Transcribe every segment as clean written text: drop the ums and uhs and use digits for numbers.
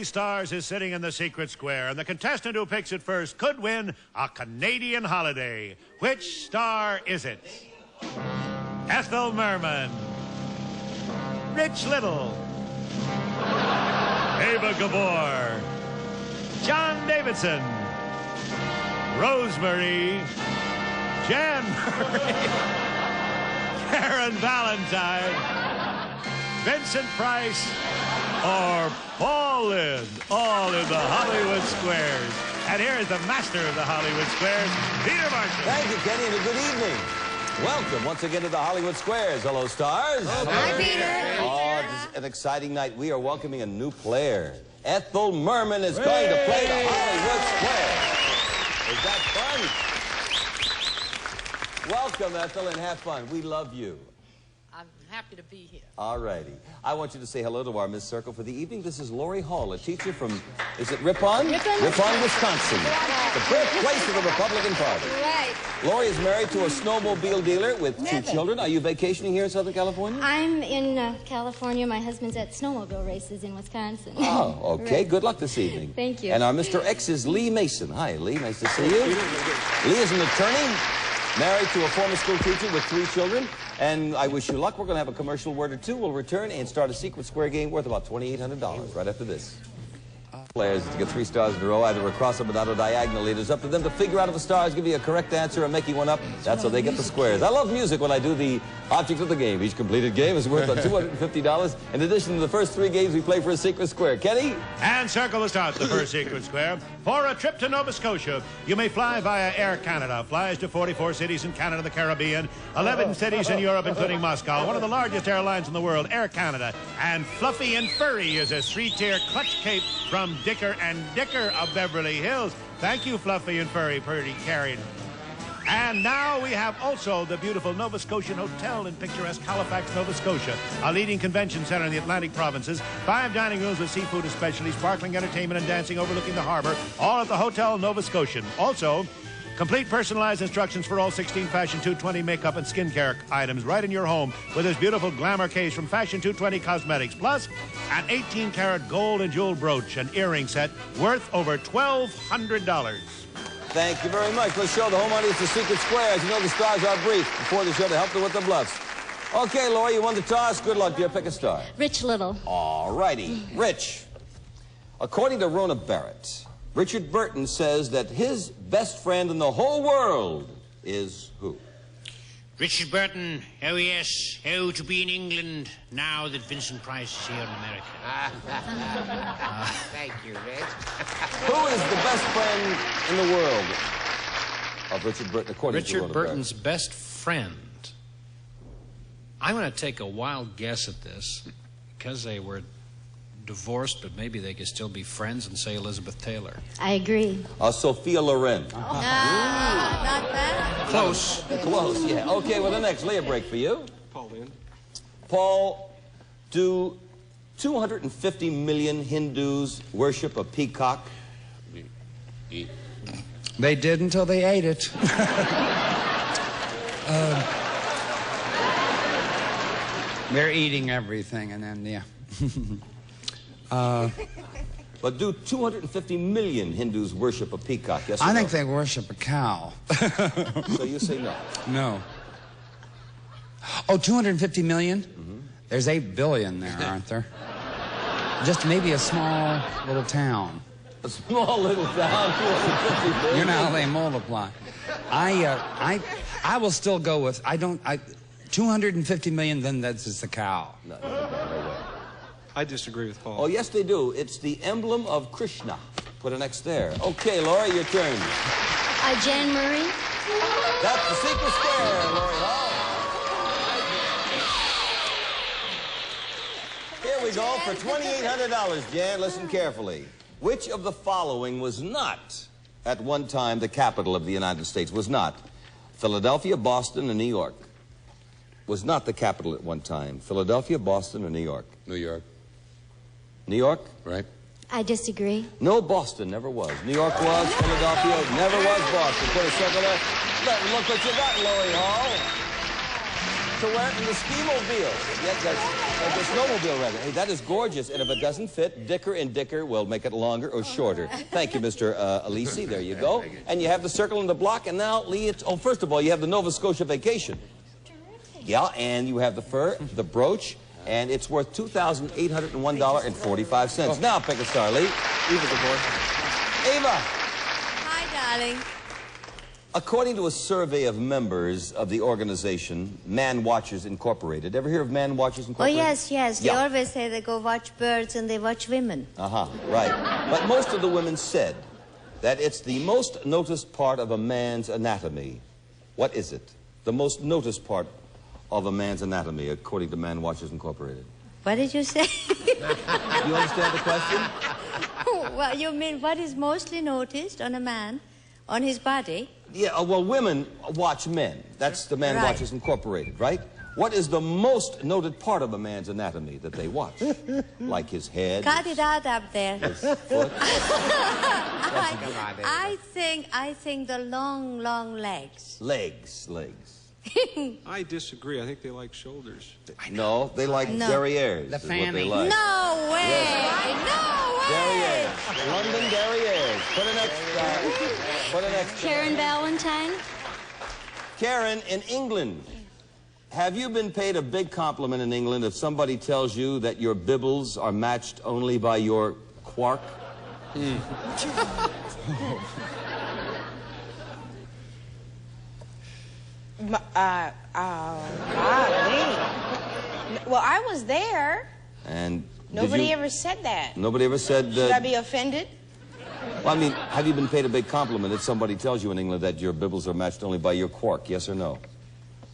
Stars is sitting in the secret square, and the contestant who picks it first could win a Canadian holiday. Which star is it? Ethel Merman, Rich Little, Ava Gabor, John Davidson, Rosemary, Jan Murray, Karen Valentine, Vincent Price, or Paul Lynde, all in the Hollywood Squares. And here is the master of the Hollywood Squares, Peter Marshall. Thank you, Kenny, and a good evening. Welcome once again to the Hollywood Squares. Hello, stars. Hi, Peter. Oh, this is an exciting night. We are welcoming a new player. Ethel Merman is going to play the Hollywood Squares. Is that fun? Welcome, Ethel, and have fun. We love you. I'm happy to be here. All righty. I want you to say hello to our Miss Circle for the evening. This is Laurie Hall, a teacher from, is it Ripon? Ripon, Wisconsin. The birthplace of the Republican Party. Right. Laurie is married to a snowmobile dealer with two children. Are you vacationing here in Southern California? I'm in California. My husband's at snowmobile races in Wisconsin. Oh, okay. Right. Good luck this evening. Thank you. And our Mr. X is Lee Mason. Hi, Lee. Nice to see you. Lee is an attorney, married to a former school teacher with 3 children. And I wish you luck. We're going to have a commercial word or two. We'll return and start a secret square game worth about $2,800 right after this. Players to get 3 stars in a row, either across them or down or diagonally. It is up to them to figure out if the stars give you a correct answer or making one up. That's how they get the squares. I love music when I do the object of the game. Each completed game is worth $250. In addition to the first 3 games, we play for a secret square. Kenny? And circle the start, the first secret square. For a trip to Nova Scotia, you may fly via Air Canada. Flies to 44 cities in Canada and the Caribbean, 11 cities in Europe, including Moscow. One of the largest airlines in the world, Air Canada. And Fluffy and Furry is a 3-tier clutch cape from Dicker and Dicker of Beverly Hills. Thank you, Fluffy and Furry, pretty carried. And now we have also the beautiful Nova Scotian Hotel in picturesque Halifax, Nova Scotia, a leading convention center in the Atlantic provinces, 5 dining rooms with seafood especially, sparkling entertainment and dancing overlooking the harbor, all at the Hotel Nova Scotian. Also, complete personalized instructions for all 16 Fashion 220 makeup and skincare items right in your home with this beautiful glamour case from Fashion 220 Cosmetics. Plus, an 18-karat gold and jewel brooch and earring set worth over $1,200. Thank you very much. Let's show the home audience the secret square. As you know, the stars are brief before the show to help them with the bluffs. Okay, Laurie, you won the toss. Good luck, dear. Pick a star. Rich Little. All righty. Rich. According to Rona Barrett, Richard Burton says that his best friend in the whole world is who? Richard Burton, oh yes, how to be in England now that Vincent Price is here in America. Thank you, Rich. Who is the best friend in the world of Richard Burton, according to Rona Richard Burton's best friend. I'm going to take a wild guess at this because they were divorced, but maybe they could still be friends and say Elizabeth Taylor. I agree. Sophia Loren. Not bad. Close. Close, yeah. Okay, well, the next lay a break for you. Paul, do 250 million Hindus worship a peacock? They did until they ate it. They're eating everything, and then, yeah. But do 250 million Hindus worship a peacock? Yes or I no? think they worship a cow. So you say no? No. Oh, 250 million? Mm-hmm. There's 8 billion there, aren't there? Just maybe a small little town. A small little town, 250 million? You know how they multiply. I will still go with, 250 million, then that's just a cow. No. I disagree with Paul. Oh, yes, they do. It's the emblem of Krishna. Put an X there. Okay, Laurie, your turn. Jan Murray. That's the secret square, Laurie Hall. Here we go for $2,800, Jan. Listen carefully. Which of the following was not, at one time, the capital of the United States? Was not Philadelphia, Boston, or New York? Was not the capital at one time. Philadelphia, Boston, or New York? New York. New York? Right. I disagree. No, Boston never was. New York was. Philadelphia never was Boston. Put a circle there. Look what you got, Laurie Hall. to wear it in the ski-mobile. Yes, that's the snowmobile, rather. Hey, that is gorgeous, and if it doesn't fit, Dicker and Dicker will make it longer or shorter. Thank you, Mr. Alisi. There you go. And you have the circle and the block, and now, Lee, it's... Oh, first of all, you have the Nova Scotia vacation. Yeah, and you have the fur, the brooch, and it's worth $2,801.45. Now pick a star, Lee. Eva's a boy. Ava. Hi, darling. According to a survey of members of the organization, Man Watchers Incorporated. Ever hear of Man Watchers Oh, Incorporated? yes, yes. They Yeah. always say they go watch birds and they watch women. Uh-huh, right. But most of the women said that it's the most noticed part of a man's anatomy. What is it? The most noticed part of a man's anatomy, according to Man Watchers Incorporated. What did you say? Do you understand the question? Well, you mean what is mostly noticed on a man, on his body? Yeah, well, women watch men. That's the Man Right. Watchers Incorporated, right? What is the most noted part of a man's anatomy that they watch? Like his head, Cut it out up there. his foot? I think the long, long legs. Legs. I disagree. I think they like shoulders. No, they like No. derrieres. The is what they fanny. like. No way! No way! Derrieres. London derrieres. Put an X. Karen Valentine? Karen, in England, have you been paid a big compliment in England if somebody tells you that your bibbles are matched only by your quark? Golly. Well, I was there. And Nobody ever said that. Nobody ever said Should I that. be offended? Well, I mean, have you been paid a big compliment if somebody tells you in England that your bibbles are matched only by your quark? Yes or no?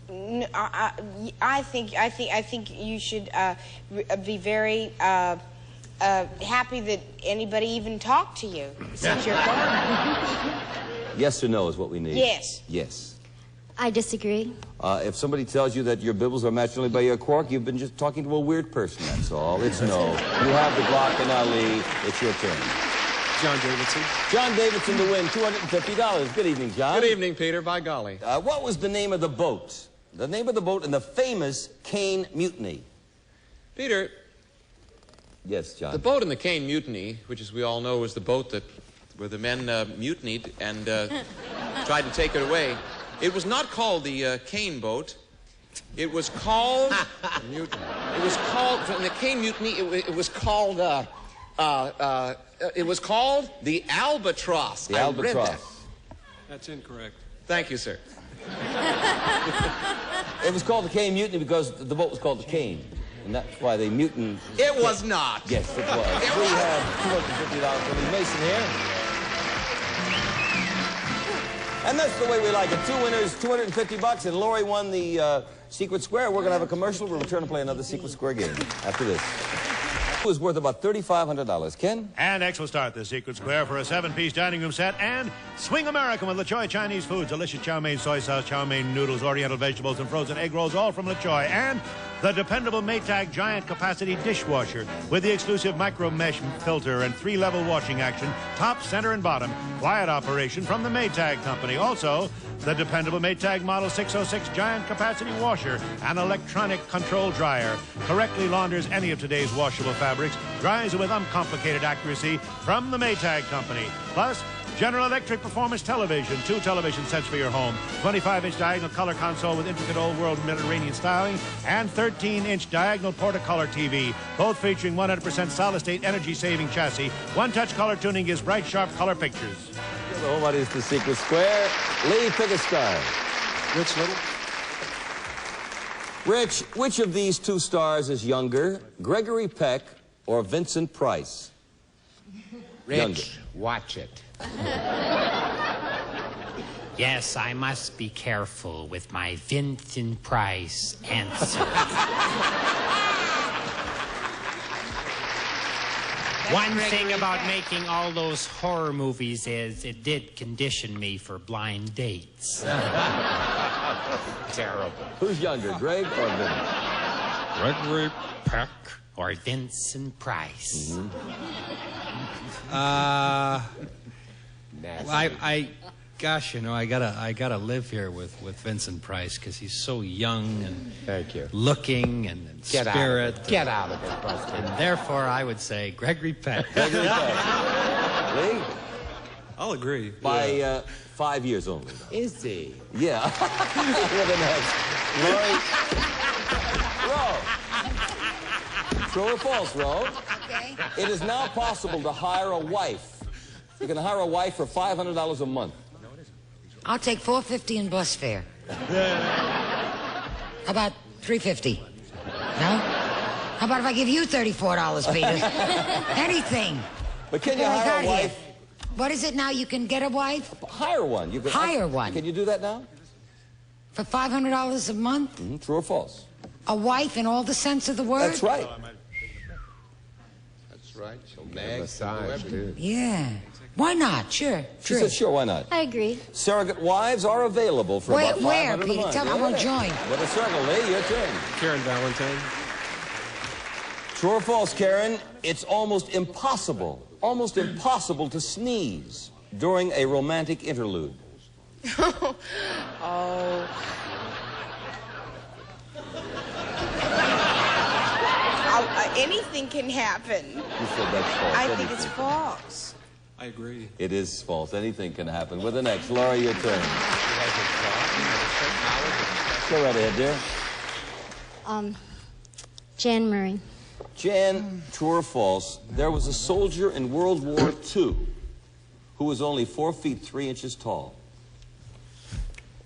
No, I think you should be very happy that anybody even talked to you since you're gone. Yes or no is what we need. Yes. Yes. I disagree. If somebody tells you that your bibbles are matched only by your quark, you've been just talking to a weird person, that's all. It's no. You have the Glock and Ali. It's your turn. John Davidson. John Davidson to win $250. Good evening, John. Good evening, Peter. By golly. What was the name of the boat? The name of the boat in the famous Caine Mutiny. Peter, Yes, John. the boat in the Caine Mutiny, which as we all know was the boat where the men mutinied and tried to take it away, it was not called the Caine boat. It was called... Mutiny. It was called... In the Caine Mutiny, it was called... it was called the Albatross. The I read Albatross. that. That's incorrect. Thank you, sir. It was called the Caine Mutiny because the boat was called the Caine. And that's why they mutinied. It was not. Yes, it was. We have $250 for Lee Mason here. And that's the way we like it. Two winners, $250, and Laurie won the Secret Square. We're going to have a commercial. We'll return to play another Secret Square game after this. It was worth about $3,500. Ken? And X will start the Secret Square for a 7-piece dining room set and Swing American with La Choy Chinese foods, delicious chow mein, soy sauce, chow mein noodles, oriental vegetables, and frozen egg rolls, all from La Choy. And the dependable Maytag giant capacity dishwasher with the exclusive micro mesh filter and 3-level washing action, top, center, and bottom. Quiet operation from the Maytag company. Also, the dependable Maytag Model 606 giant capacity washer and electronic control dryer. Correctly launders any of today's washable fabrics, dries with uncomplicated accuracy from the Maytag company. Plus, General Electric Performance Television, 2 television sets for your home, 25-inch diagonal color console with intricate old world Mediterranean styling, and 13-inch diagonal Portacolor TV, both featuring 100% solid-state energy-saving chassis. One-touch color tuning gives bright, sharp color pictures. So what is the Secret Square? Lee, pick a star. Rich Little. Rich, which of these 2 stars is younger, Gregory Peck or Vincent Price? Rich, Younger. watch it. Yes, I must be careful with my Vincent Price answer. One thing about making all those horror movies is it did condition me for blind dates. Terrible. Who's younger, Greg or Vince? Gregory Peck or Vincent Price? I Gosh, you know, I gotta live here with Vincent Price because he's so young and thank you, looking and spirit. Get out of it, Buster. And therefore, I would say Gregory Peck. Gregory Peck. Lee? I'll agree. By 5 years only. Is he? Yeah. What the next? Ro. True or false, Ro? Okay. It is now possible to hire a wife. You can hire a wife for $500 a month. I'll take $4.50 in bus fare. How about $3.50? No? How about if I give you $34, Peter? Anything. But can you hire a wife? What is it now? You can get a wife? Hire one. You can hire one. Can you do that now? For $500 a month? Mm-hmm. True or false? A wife in all the sense of the word? That's right. That's right. She'll massage, too. Yeah. Why not? Sure. She said, sure, why not? I agree. Surrogate wives are available for about $500 where, a Peter? month. Tell me, I won't join. What a circle, Lee. Your turn. Karen Valentine. True or false, Karen? It's almost impossible to sneeze during a romantic interlude. Oh. Anything can happen. You said that's false. I think it's false. I agree. It is false. Anything can happen. With the next, Laurie, your turn. Go right ahead, dear. Jan Murray. Jan, true or false, there was a soldier in World War II who was only 4 feet 3 inches tall.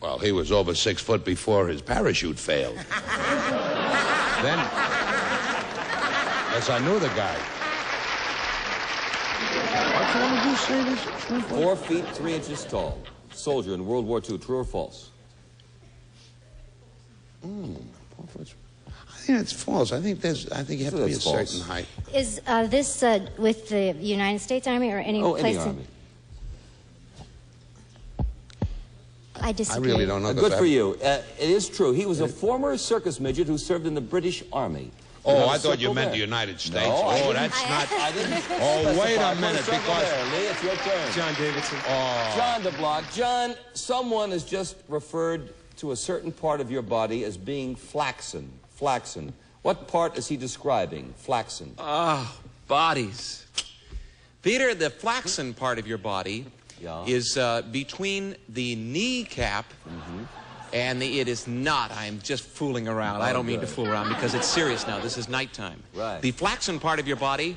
Well, he was over 6 foot before his parachute failed. Then, as I knew the guy. What did you say this? 4 feet 3 inches tall. Soldier in World War II, true or false? I think it's false. I think you have to be a certain height. Is this with the United States Army or any place? Any army. I disagree. I really don't know. Good for you. It is true. He was a former circus midget who served in the British Army. Oh, I thought you meant the United States. No, oh, that's not. I didn't. Oh, wait a minute, because. Lee, it's your turn. John Davidson. Oh. John DeBlock. John, someone has just referred to a certain part of your body as being flaxen. Flaxen. What part is he describing? Flaxen. Bodies. Peter, the flaxen part of your body is between the kneecap and it is not. I'm just fooling around. I don't mean to fool around because it's serious now. This is nighttime. Right. The flaxen part of your body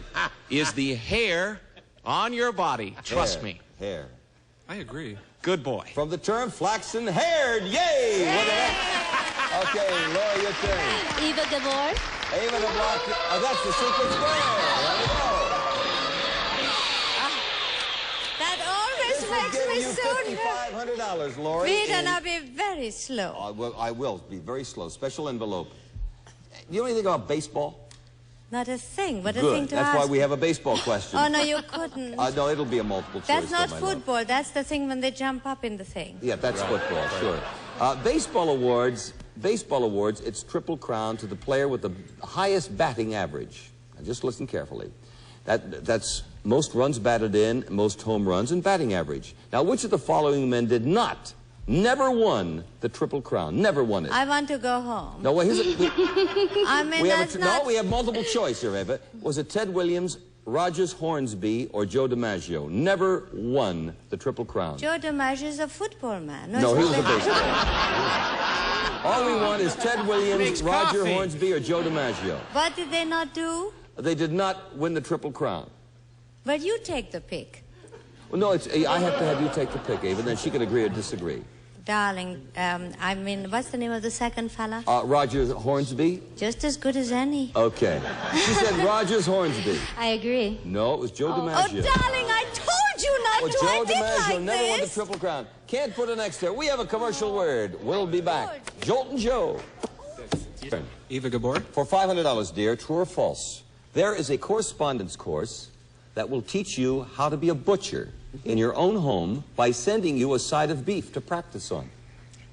is the hair on your body. Trust me. Hair. I agree. Good boy. From the term flaxen-haired. Yay! Okay, Laurie, your turn. Eva Gabor. Ava DeBlock. Oh, that's the secret square. There we go. That always makes me so nervous. $5,500, Laurie. Peter, now be very slow. I will be very slow. Special envelope. Do you know anything about baseball? Not a thing, but a Good. thing to That's ask. why we have a baseball question. Oh, no, you couldn't. No, it'll be a multiple choice. That's not though, my love. football. That's the thing when they jump up in the thing. Yeah, that's football, sure. Baseball awards, it's Triple Crown to the player with the highest batting average. Now, just listen carefully. That's most runs batted in, most home runs, and batting average. Now, which of the following men never won the Triple Crown? Never won it. I want to go home. No, well, here's I mean, that's not... No, we have multiple choice here, Eva. Was it Ted Williams, Rogers Hornsby, or Joe DiMaggio? Never won the Triple Crown. Joe DiMaggio is a football man. No, he was a baseball. All we want is Ted Williams, Roger Hornsby, or Joe DiMaggio. What did they not do? They did not win the Triple Crown. But you take the pick. Well, no, I have to have you take the pick, Ava, then she can agree or disagree. Darling, I mean, what's the name of the second fella? Roger Hornsby. Just as good as any. Okay. She said Rogers Hornsby. I agree. No, it was Joe DiMaggio. Oh, darling, I told you not to. Joe I did DiMaggio like never won the this. Triple Crown. Can't put an X there. We have a commercial word. We'll be back. Joltin' Joe. Eva Gabor. For $500, dear, true or false, there is a correspondence course that will teach you how to be a butcher in your own home by sending you a side of beef to practice on.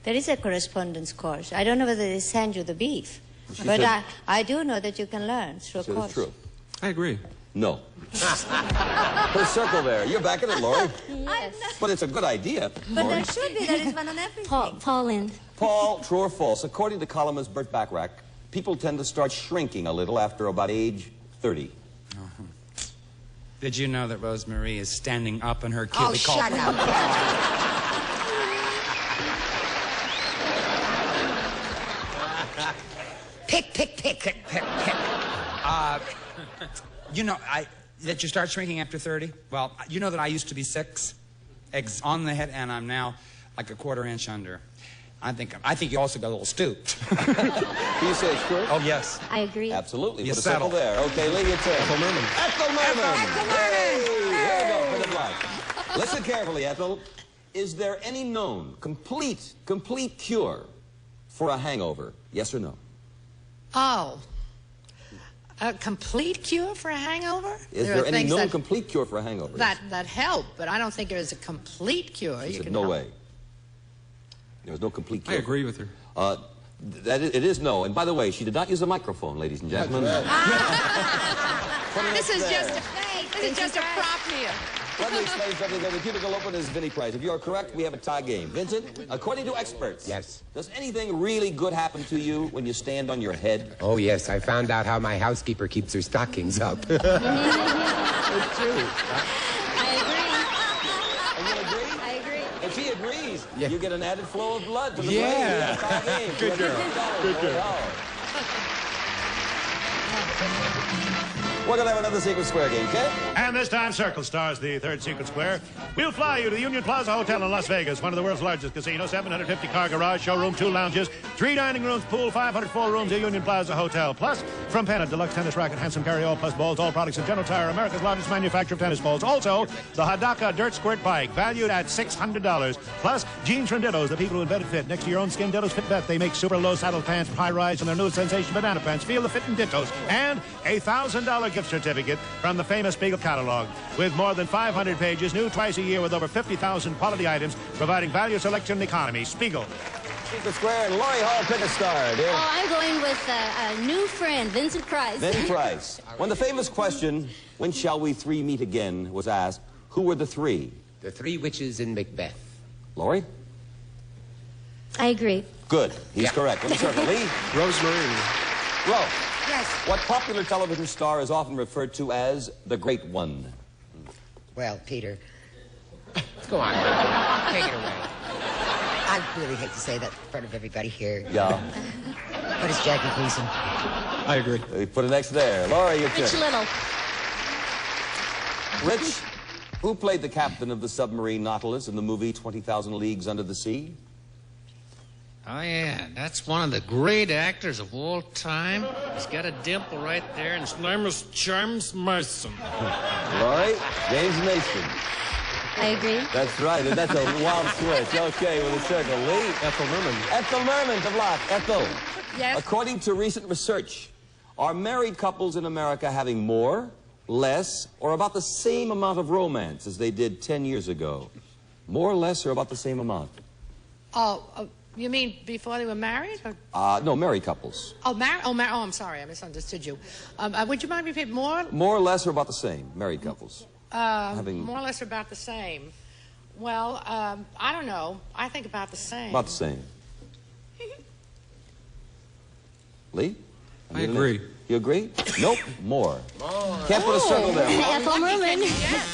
There is a correspondence course. I don't know whether they send you the beef. But I do know that you can learn through a course. True. I agree. No. Put a circle there. You're back at it, Laurie. Yes. But it's a good idea. But Laurie. there should be. There is one on everything. Paul Lind. Paul, true or false? According to columnist Burt Bacharach, people tend to start shrinking a little after about age 30. Did you know that Rosemarie is standing up in her Oh, cubicle? shut up. Pick. You know, that you start shrinking after 30? Well, you know that I used to be 6 eggs on the head, and I'm now like a quarter-inch under. I think you also got a little stooped. Do you say it's true? Oh, yes. I agree. Absolutely. You Put a circle settle. there. Okay, Lee, it's Ethel Merman. Ethel Merman! Hey, here we go, for the block. Listen carefully, Ethel. Is there any known, complete cure for a hangover? Yes or no? Oh. A complete cure for a hangover? Is there any known complete cure for a hangover? That help, but I don't think there is a complete cure. She said, no way. There's no complete cure. I agree with her. It is no. And by the way, she did not use a microphone, ladies and gentlemen. This is just a prop here. Let me explain something that the cubicle opener is Vinnie Price. If you are correct, we have a tie game. Vincent, according to experts, Yes. does anything really good happen to you when you stand on your head? Oh, yes. I found out how my housekeeper keeps her stockings up. It's true. I agree. And you agree? I agree. If she agrees, Yeah. you get an added flow of blood to the Yeah. brain. Tie game. Good girl. Good girl. We're going to have another Secret Square game, okay? And this time, Circle stars the third Secret Square. We'll fly you to the Union Plaza Hotel in Las Vegas, one of the world's largest casinos, 750-car garage, showroom, 2 lounges, 3 dining rooms, pool, 504 rooms at Union Plaza Hotel. Plus, from Pennant, deluxe tennis racket, handsome carry-all, plus balls, all products of General Tire, America's largest manufacturer of tennis balls. Also, the Hadaka Dirt Squirt Bike, valued at $600. Plus, jeans from Dittos, the people who invented fit. Next to your own skin, Dittos Fit Bet. They make super low saddle pants for high rise and their new sensation banana pants. Feel the fit in Dittos. And a $1,000 gift certificate from the famous Spiegel catalog. With more than 500 pages, new twice a year with over 50,000 quality items, providing value, selection, and economy. Spiegel. Secret Square and Laurie Hall, pick a star, dear. Oh, I'm going with a new friend, Vincent Price. Vinnie Price. When the famous question, when shall we three meet again, was asked, who were the three? The 3 witches in Macbeth. Laurie? I agree. Good. He's correct. Let me circle. Lee? Rosemarie. Rose. Yes. What popular television star is often referred to as the Great One? Well, Peter, Go on. Take it away. I really hate to say that in front of everybody here. Yeah. But it's Jackie Gleason. I agree. Put an X there. Laurie, your Rich turn. Little. Rich, who played the captain of the submarine Nautilus in the movie 20,000 Leagues Under the Sea? Oh, yeah, that's one of the great actors of all time. He's got a dimple right there, and his name is James Mason. Laurie? James Mason. I agree. That's right, and that's a wild switch. Okay, with a circle. Lee? Ethel Merman. Ethel Merman to block. Ethel. Yes? According to recent research, are married couples in America having more, less, or about the same amount of romance as they did 10 years ago? More, less, or about the same amount? Oh, you mean before they were married? Or? No, married couples. Oh, I'm sorry. I misunderstood you. Would you mind repeating more? More, less, or about the same? Married couples. More or less about the same. Well, I don't know. I think about the same. About the same. Lee? I agree. You agree? Nope. More. Can't put a circle there. Ethel Merman.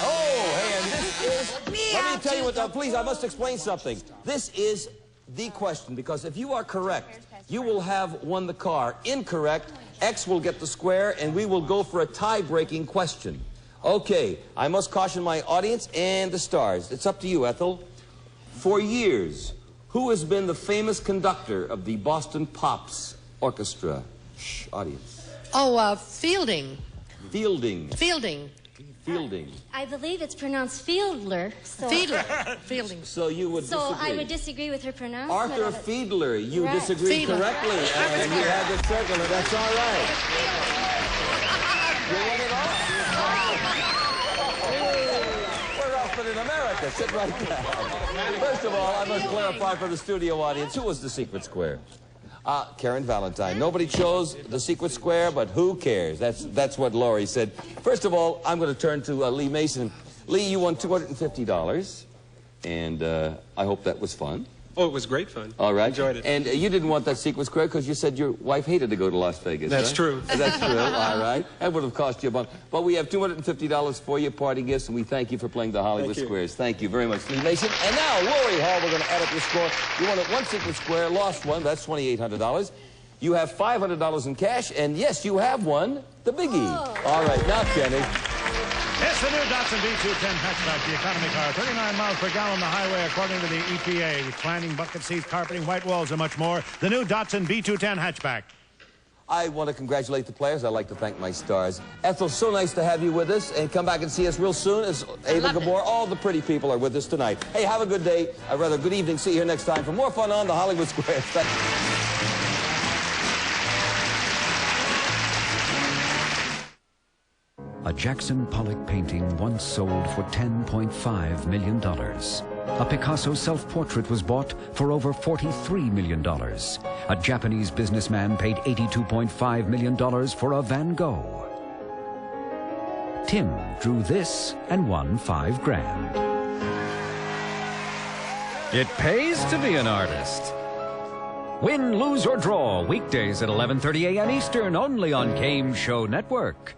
Oh, hey, and this is... Let me tell you what... please, I must explain something. This is the question, because if you are correct, you will have won the car. Incorrect, X will get the square, and we will go for a tie-breaking question. Okay, I must caution my audience and the stars. It's up to you, Ethel. For years, who has been the famous conductor of the Boston Pops Orchestra? Shh, audience. Oh, Fielding. Fielding. Fielding. Fielding. I believe it's pronounced Fiedler. So Fielding. So you would disagree. So I would disagree with her pronouncement. Arthur Fiedler, you Right. disagreed Fiedler. correctly. And you had the circle, and that's all right. You won it all. We're off in America. Sit right down. First of all, I must clarify for the studio audience, who was the secret square? Karen Valentine. Nobody chose the secret square, but who cares? That's what Laurie said. First of all, I'm going to turn to Lee Mason. Lee, you won $250, and I hope that was fun. Oh, it was great fun. All right. Enjoyed it. And you didn't want that secret square because you said your wife hated to go to Las Vegas. That's right? true. That's true. All right. That would have cost you a bunch. But we have $250 for your party gifts, and we thank you for playing the Hollywood Squares. Thank you very much, Lee Mason. And now, Laurie Hall, we're going to add up your score. You won one secret square, lost one. That's $2,800. You have $500 in cash, and yes, you have won the biggie. Oh. All right. Now, Kenny. It's the new Datsun B210 hatchback, the economy car. 39 miles per gallon on the highway, according to the EPA. With planning, bucket seats, carpeting, white walls, and much more. The new Datsun B210 hatchback. I want to congratulate the players. I'd like to thank my stars. Ethel, so nice to have you with us. And come back and see us real soon. As Ava Gabor, all the pretty people are with us tonight. Hey, have a good day. Or rather, good evening. See you here next time for more fun on the Hollywood Squares. Thank you. A Jackson Pollock painting once sold for $10.5 million. A Picasso self-portrait was bought for over $43 million. A Japanese businessman paid $82.5 million for a Van Gogh. Tim drew this and won $5 grand. It pays to be an artist. Win, lose, or draw, weekdays at 11:30 a.m. Eastern, only on Game Show Network.